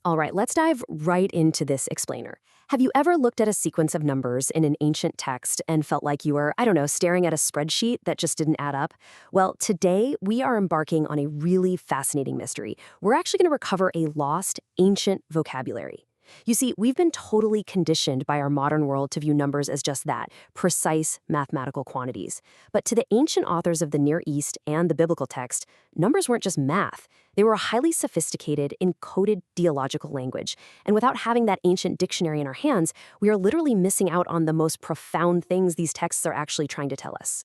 All right, let's dive right into this explainer. Have you ever looked at a sequence of numbers in an ancient text and felt like you were, I don't know, staring at a spreadsheet that just didn't add up? Well, today we are embarking on a really fascinating mystery. We're actually going to recover a lost, ancient vocabulary. You see, we've been totally conditioned by our modern world to view numbers as just that, precise mathematical quantities. But to the ancient authors of the Near East and the biblical text, numbers weren't just math. They were a highly sophisticated, encoded theological language. And without having that ancient dictionary in our hands, we are literally missing out on the most profound things these texts are actually trying to tell us.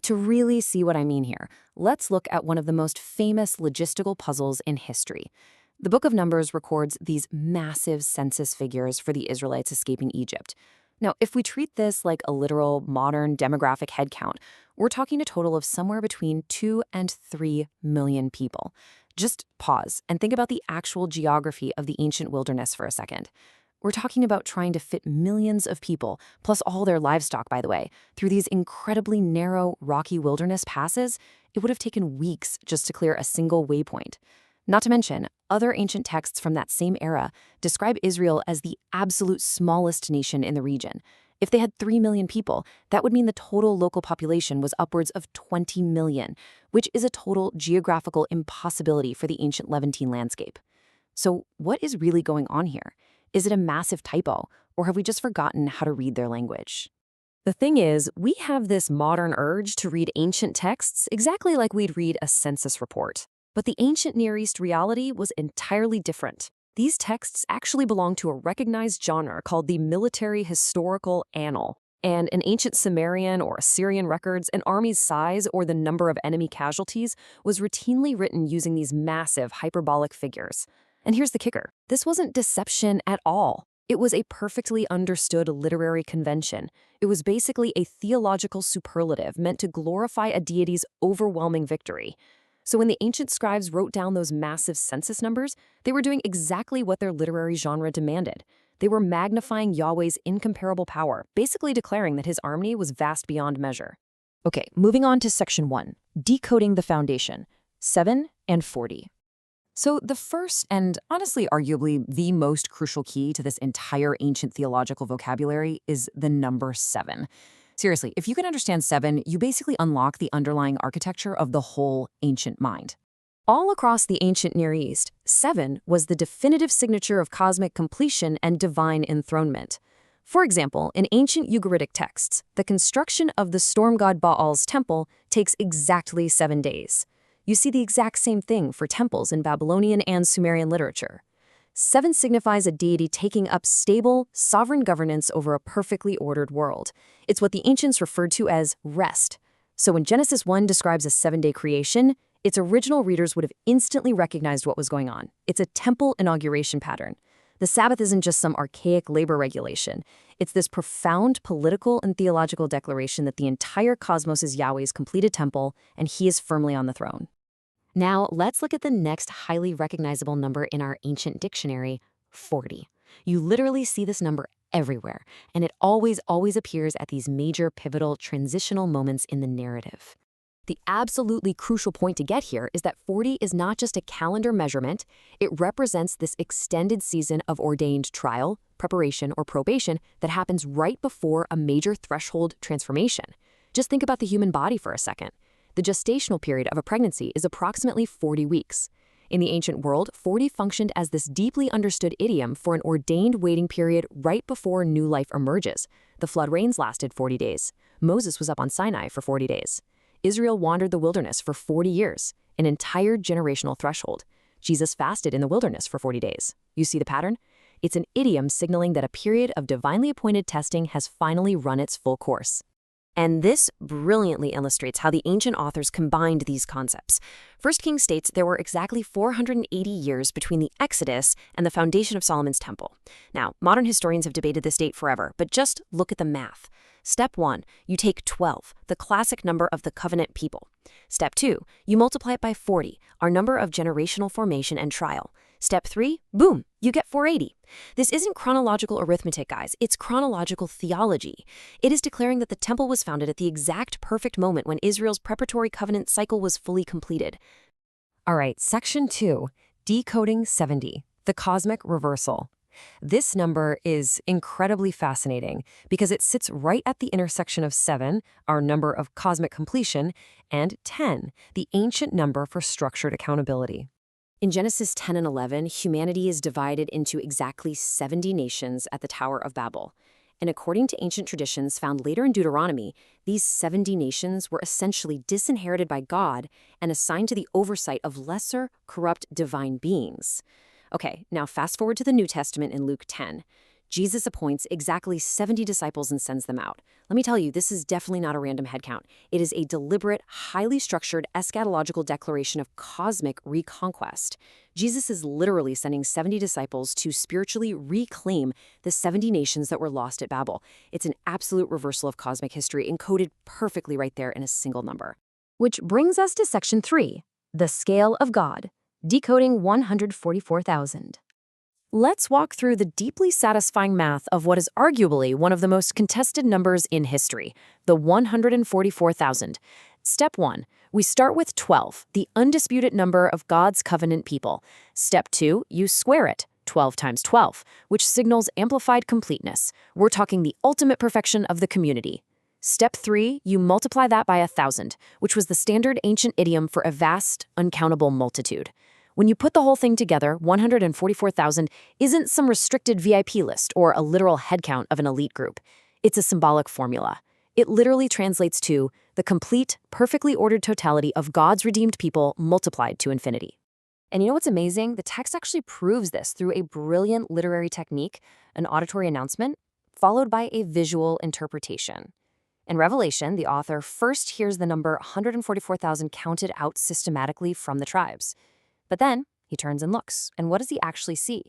To really see what I mean here, let's look at one of the most famous logistical puzzles in history. The Book of Numbers records these massive census figures for the Israelites escaping Egypt. Now, if we treat this like a literal modern demographic head count, we're talking a total of somewhere between 2 and 3 million people. Just pause and think about the actual geography of the ancient wilderness for a second. We're talking about trying to fit millions of people, plus all their livestock, by the way, through these incredibly narrow, rocky wilderness passes. It would have taken weeks just to clear a single waypoint. Not to mention, other ancient texts from that same era describe Israel as the absolute smallest nation in the region. If they had 3 million people, that would mean the total local population was upwards of 20 million, which is a total geographical impossibility for the ancient Levantine landscape. So what is really going on here? Is it a massive typo, or have we just forgotten how to read their language? The thing is, we have this modern urge to read ancient texts exactly like we'd read a census report. But the ancient Near East reality was entirely different. These texts actually belong to a recognized genre called the military historical annal. And in ancient Sumerian or Assyrian records, an army's size or the number of enemy casualties was routinely written using these massive hyperbolic figures. And here's the kicker. This wasn't deception at all. It was a perfectly understood literary convention. It was basically a theological superlative meant to glorify a deity's overwhelming victory. So when the ancient scribes wrote down those massive census numbers, they were doing exactly what their literary genre demanded. They were magnifying Yahweh's incomparable power, basically declaring that his army was vast beyond measure. Okay, moving on to section 1, decoding the foundation, 7 and 40. So the first and honestly arguably the most crucial key to this entire ancient theological vocabulary is the number 7. Seriously, if you can understand 7, you basically unlock the underlying architecture of the whole ancient mind. All across the ancient Near East, 7 was the definitive signature of cosmic completion and divine enthronement. For example, in ancient Ugaritic texts, the construction of the storm god Baal's temple takes exactly 7 days. You see the exact same thing for temples in Babylonian and Sumerian literature. 7 signifies a deity taking up stable, sovereign governance over a perfectly ordered world. It's what the ancients referred to as rest. So when Genesis 1 describes a 7-day creation, its original readers would have instantly recognized what was going on. It's a temple inauguration pattern. The Sabbath isn't just some archaic labor regulation. It's this profound political and theological declaration that the entire cosmos is Yahweh's completed temple, and he is firmly on the throne. Now, let's look at the next highly recognizable number in our ancient dictionary, 40. You literally see this number everywhere, and it always appears at these major pivotal transitional moments in the narrative. The absolutely crucial point to get here is that 40 is not just a calendar measurement. It represents this extended season of ordained trial, preparation, or probation that happens right before a major threshold transformation. Just think about the human body for a second. The gestational period of a pregnancy is approximately 40 weeks. In the ancient world, 40 functioned as this deeply understood idiom for an ordained waiting period right before new life emerges. The flood rains lasted 40 days. Moses was up on Sinai for 40 days. Israel wandered the wilderness for 40 years, an entire generational threshold. Jesus fasted in the wilderness for 40 days. You see the pattern? It's an idiom signaling that a period of divinely appointed testing has finally run its full course. And this brilliantly illustrates how the ancient authors combined these concepts. 1 Kings states there were exactly 480 years between the Exodus and the foundation of Solomon's temple. Now, modern historians have debated this date forever, but just look at the math. Step 1, you take 12, the classic number of the covenant people. Step 2, you multiply it by 40, our number of generational formation and trial. Step 3, boom, you get 480. This isn't chronological arithmetic, guys. It's chronological theology. It is declaring that the temple was founded at the exact perfect moment when Israel's preparatory covenant cycle was fully completed. All right, section 2, decoding 70, the cosmic reversal. This number is incredibly fascinating because it sits right at the intersection of 7, our number of cosmic completion, and 10, the ancient number for structured accountability. In Genesis 10 and 11, humanity is divided into exactly 70 nations at the Tower of Babel. And according to ancient traditions found later in Deuteronomy, these 70 nations were essentially disinherited by God and assigned to the oversight of lesser, corrupt divine beings. Okay, now fast forward to the New Testament in Luke 10. Jesus appoints exactly 70 disciples and sends them out. Let me tell you, this is definitely not a random headcount. It is a deliberate, highly structured eschatological declaration of cosmic reconquest. Jesus is literally sending 70 disciples to spiritually reclaim the 70 nations that were lost at Babel. It's an absolute reversal of cosmic history, encoded perfectly right there in a single number. Which brings us to Section 3, the scale of God, decoding 144,000. Let's walk through the deeply satisfying math of what is arguably one of the most contested numbers in history, the 144,000. Step 1. We start with 12, the undisputed number of God's covenant people. Step 2. You square it, 12 times 12, which signals amplified completeness. We're talking the ultimate perfection of the community. Step 3. You multiply that by 1,000, which was the standard ancient idiom for a vast, uncountable multitude. When you put the whole thing together, 144,000 isn't some restricted VIP list or a literal headcount of an elite group. It's a symbolic formula. It literally translates to the complete, perfectly ordered totality of God's redeemed people multiplied to infinity. And you know what's amazing? The text actually proves this through a brilliant literary technique, an auditory announcement, followed by a visual interpretation. In Revelation, the author first hears the number 144,000 counted out systematically from the tribes. But then he turns and looks, and what does he actually see?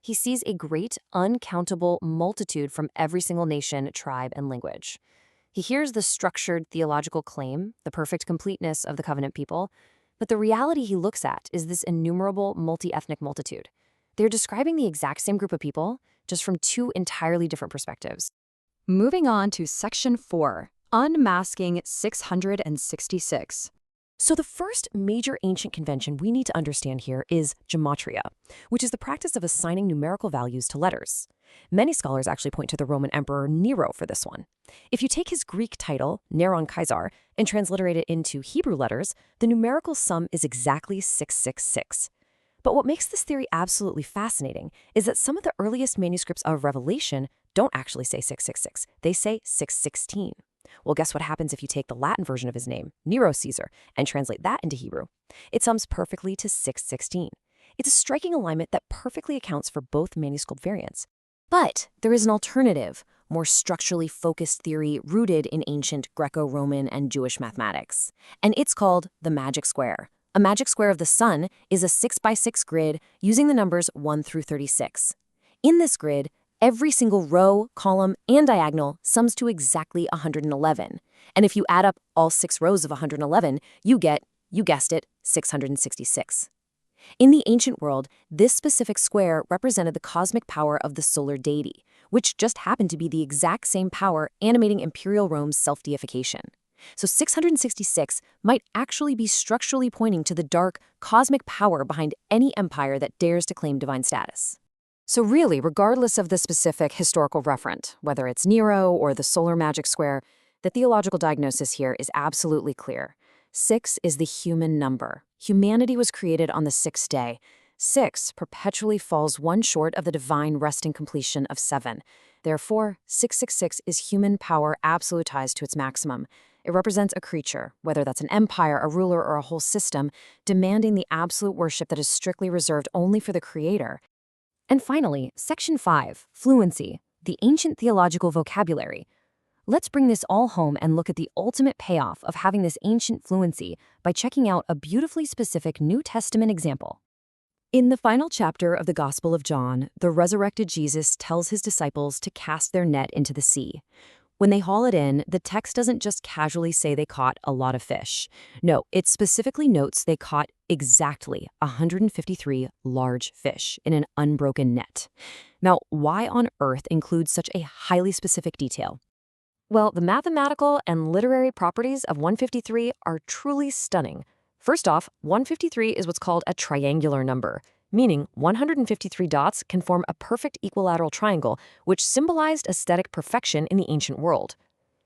He sees a great, uncountable multitude from every single nation, tribe, and language. He hears the structured theological claim, the perfect completeness of the covenant people, but the reality he looks at is this innumerable multi-ethnic multitude. They're describing the exact same group of people, just from two entirely different perspectives. Moving on to Section 4, Unmasking 666. So the first major ancient convention we need to understand here is gematria, which is the practice of assigning numerical values to letters. Many scholars actually point to the Roman Emperor Nero for this one. If you take his Greek title, Neron Caesar, and transliterate it into Hebrew letters, the numerical sum is exactly 666. But what makes this theory absolutely fascinating is that some of the earliest manuscripts of Revelation don't actually say 666, they say 616. Well, guess what happens if you take the Latin version of his name, Nero Caesar, and translate that into Hebrew? It sums perfectly to 616. It's a striking alignment that perfectly accounts for both manuscript variants. But there is an alternative, more structurally focused theory rooted in ancient Greco-Roman and Jewish mathematics. And it's called the magic square. A magic square of the sun is a 6x6 grid using the numbers 1 through 36. In this grid, every single row, column, and diagonal sums to exactly 111. And if you add up all 6 rows of 111, you get, you guessed it, 666. In the ancient world, this specific square represented the cosmic power of the solar deity, which just happened to be the exact same power animating Imperial Rome's self-deification. So 666 might actually be structurally pointing to the dark, cosmic power behind any empire that dares to claim divine status. So really, regardless of the specific historical referent, whether it's Nero or the solar magic square, the theological diagnosis here is absolutely clear. 6 is the human number. Humanity was created on the 6th day. 6 perpetually falls one short of the divine resting completion of 7. Therefore, 666 is human power absolutized to its maximum. It represents a creature, whether that's an empire, a ruler, or a whole system, demanding the absolute worship that is strictly reserved only for the Creator. And finally, Section 5, Fluency, the ancient theological vocabulary. Let's bring this all home and look at the ultimate payoff of having this ancient fluency by checking out a beautifully specific New Testament example. In the final chapter of the Gospel of John, the resurrected Jesus tells his disciples to cast their net into the sea. When they haul it in, the text doesn't just casually say they caught a lot of fish. No, it specifically notes they caught exactly 153 large fish in an unbroken net. Now, why on earth include such a highly specific detail? Well, the mathematical and literary properties of 153 are truly stunning. First off, 153 is what's called a triangular number. meaning 153 dots can form a perfect equilateral triangle, which symbolized aesthetic perfection in the ancient world.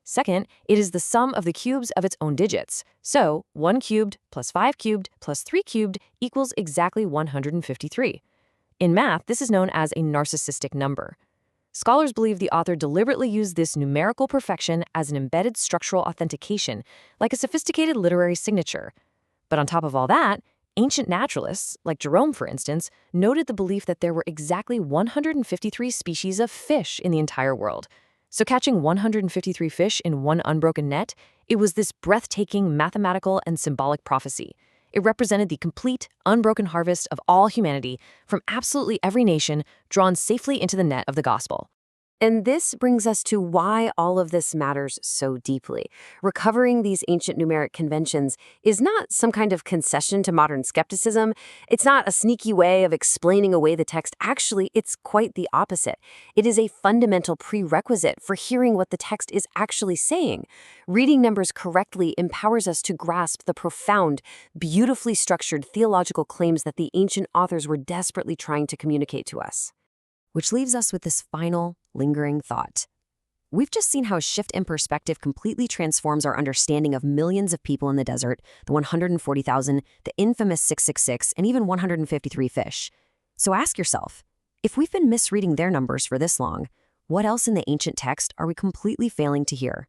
Second, it is the sum of the cubes of its own digits. So, 1 cubed plus 5 cubed plus 3 cubed equals exactly 153. In math, this is known as a narcissistic number. Scholars believe the author deliberately used this numerical perfection as an embedded structural authentication, like a sophisticated literary signature. But on top of all that, ancient naturalists, like Jerome for instance, noted the belief that there were exactly 153 species of fish in the entire world. So catching 153 fish in one unbroken net, it was this breathtaking mathematical and symbolic prophecy. It represented the complete, unbroken harvest of all humanity from absolutely every nation drawn safely into the net of the gospel. And this brings us to why all of this matters so deeply. Recovering these ancient numeric conventions is not some kind of concession to modern skepticism. It's not a sneaky way of explaining away the text. Actually, it's quite the opposite. It is a fundamental prerequisite for hearing what the text is actually saying. Reading numbers correctly empowers us to grasp the profound, beautifully structured theological claims that the ancient authors were desperately trying to communicate to us. Which leaves us with this final, lingering thought. We've just seen how a shift in perspective completely transforms our understanding of millions of people in the desert, the 140,000, the infamous 666, and even 153 fish. So ask yourself, if we've been misreading their numbers for this long, what else in the ancient text are we completely failing to hear?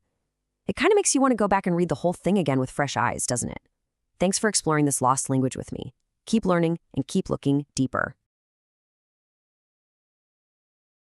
It kind of makes you want to go back and read the whole thing again with fresh eyes, doesn't it? Thanks for exploring this lost language with me. Keep learning and keep looking deeper.